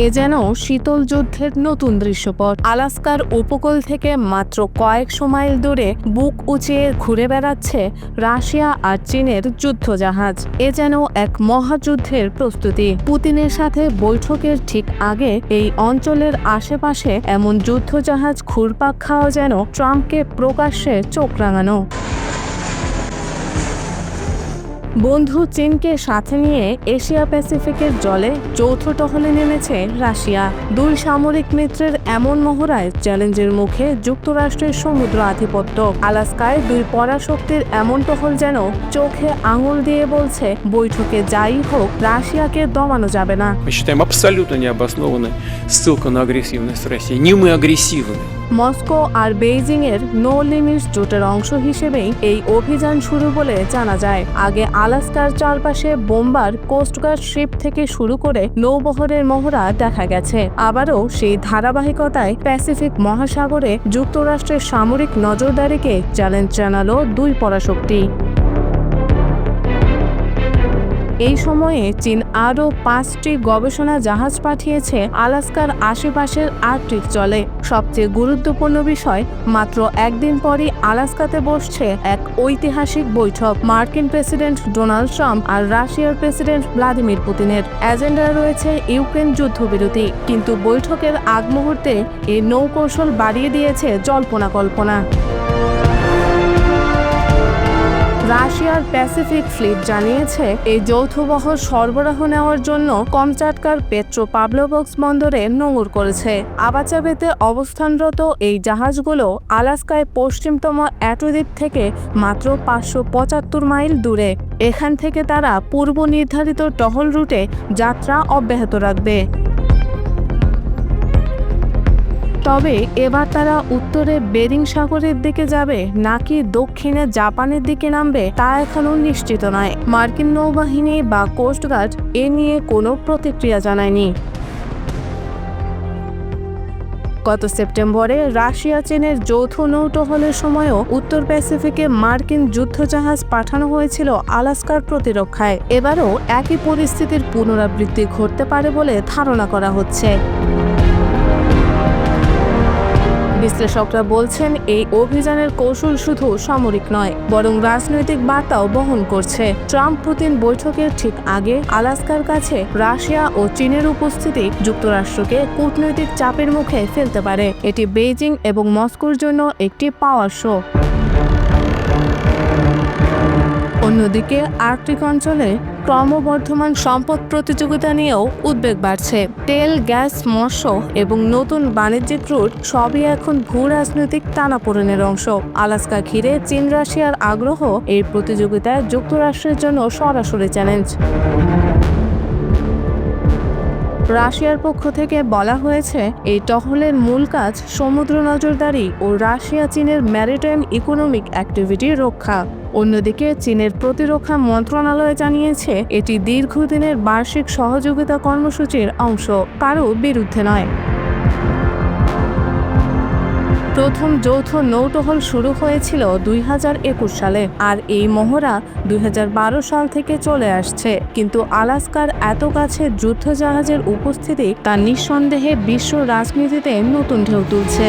এ যেন শীতল যুদ্ধের নতুন দৃশ্যপট। আলাস্কার উপকূল থেকে মাত্র কয়েকশো মাইল দূরে বুক উঁচিয়ে ঘুরে বেড়াচ্ছে রাশিয়া আর চীনের যুদ্ধজাহাজ। এ যেন এক মহাযুদ্ধের প্রস্তুতি। পুতিনের সাথে বৈঠকের ঠিক আগে এই অঞ্চলের আশেপাশে এমন যুদ্ধজাহাজ ঘুরপাক খাওয়া যেন ট্রাম্পকে প্রকাশ্যে চোখ রাঙানো। বন্ধু চীনকে সাথে নিয়ে এশিয়া প্যাসিফিকের জলে যৌথ টহলে নেমেছে রাশিয়া। দুই সামরিক মিত্রের এমন মহড়ায় চ্যালেঞ্জের মুখে যুক্তরাষ্ট্রের সমুদ্র আধিপত্য। আলাস্কায় দুই পরাশক্তির এমন টহল যেন চোখে আঙুল দিয়ে বলছে, বৈঠকে যাই হোক রাশিয়াকে দমানো যাবে না। Мы считаем абсолютно необоснованной ссылку на агрессивность России. Не мы агрессивны. মস্কো আর বেইজিং এর নো লিমিটস জোটের অংশ হিসেবেই এই অভিযান শুরু বলে জানা যায়। আগে আলাস্কার চারপাশে বোম্বার, কোস্টগার্ড শিপ থেকে শুরু করে নৌবহরের মহড়া দেখা গেছে। আবারও সেই ধারাবাহিকতায় প্যাসিফিক মহাসাগরে যুক্তরাষ্ট্রের সামরিক নজরদারিকে চ্যালেঞ্জ জানালো দুই পরাশক্তি। এই সময়ে চীন আরও 5টি গবেষণা জাহাজ পাঠিয়েছে আলাস্কার আশেপাশের আর্কটিক জলে। সবচেয়ে গুরুত্বপূর্ণ বিষয়, মাত্র একদিন পরই আলাস্কাতে বসছে এক ঐতিহাসিক বৈঠক। মার্কিন প্রেসিডেন্ট ডোনাল্ড ট্রাম্প আর রাশিয়ার প্রেসিডেন্ট ভ্লাদিমির পুতিনের। এজেন্ডায় রয়েছে ইউক্রেন যুদ্ধবিরতি, কিন্তু বৈঠকের আগ মুহূর্তে এই নৌকৌশল বাড়িয়ে দিয়েছে জল্পনা কল্পনা। রাশিয়ার প্যাসিফিক ফ্লিট জানিয়েছে এই যৌথ বহর সরবরাহ নেওয়ার জন্য কমচাটকার পেট্রোপাভলোভস্ক বন্দরে নোঙর করেছে। আবাচাবেতে অবস্থানরত এই জাহাজগুলো আলাস্কায় পশ্চিমতম অ্যাটোদ্বীপ থেকে মাত্র 575 মাইল দূরে। এখান থেকে তারা পূর্ব নির্ধারিত টহল রুটে যাত্রা অব্যাহত রাখবে। তবে এবার তারা উত্তরে বেরিং সাগরের দিকে যাবে নাকি দক্ষিণে জাপানের দিকে নামবে তা এখনও নিশ্চিত নয়। মার্কিন নৌবাহিনী বা কোস্টগার্ড এ নিয়ে কোনো প্রতিক্রিয়া জানায়নি। গত সেপ্টেম্বরে রাশিয়া চীনের যৌথ নৌটহলের সময়ও উত্তর প্যাসিফিকে মার্কিন যুদ্ধজাহাজ পাঠানো হয়েছিল আলাস্কার প্রতিরক্ষায়। এবারও একই পরিস্থিতির পুনরাবৃত্তি ঘটতে পারে বলে ধারণা করা হচ্ছে। বিশ্লেষকরা বলছেন, এই অভিযানের কৌশল শুধু সামরিক নয়, বরং রাজনৈতিক বার্তাও বহন করছে। ট্রাম্প পুতিন বৈঠকের ঠিক আগে আলাস্কার কাছে রাশিয়া ও চীনের উপস্থিতি যুক্তরাষ্ট্রকে কূটনৈতিক চাপের মুখে ফেলতে পারে। এটি বেইজিং এবং মস্কোর জন্য একটি পাওয়ার শো। অন্যদিকে আর্কটিক অঞ্চলে ক্রমবর্ধমান সম্পদ প্রতিযোগিতা নিয়েও উদ্বেগ বাড়ছে। তেল, গ্যাস, মৎস্য এবং নতুন বাণিজ্যিক রুট সবই এখন ভূ রাজনৈতিক টানাপোড়েনের অংশ। আলাস্কা ঘিরে চীন রাশিয়ার আগ্রহ এই প্রতিযোগিতায় যুক্তরাষ্ট্রের জন্য সরাসরি চ্যালেঞ্জ। রাশিয়ার পক্ষ থেকে বলা হয়েছে, এই টহলের মূল কাজ সমুদ্র নজরদারি ও রাশিয়া চীনের ম্যারিটাইম ইকোনমিক অ্যাক্টিভিটি রক্ষা। অন্যদিকে চীনের প্রতিরক্ষা মন্ত্রণালয় জানিয়েছে, এটি দীর্ঘদিনের বার্ষিক সহযোগিতা কর্মসূচির অংশ, কারও বিরুদ্ধে নয়। প্রথম যৌথ নৌটহল শুরু হয়েছিল 2021 সালে, আর এই মহড়া 2012 সাল থেকে চলে আসছে। কিন্তু আলাস্কার এত কাছে যুদ্ধজাহাজের উপস্থিতি তা নিঃসন্দেহে বিশ্ব রাজনীতিতে নতুন ঢেউ তুলছে।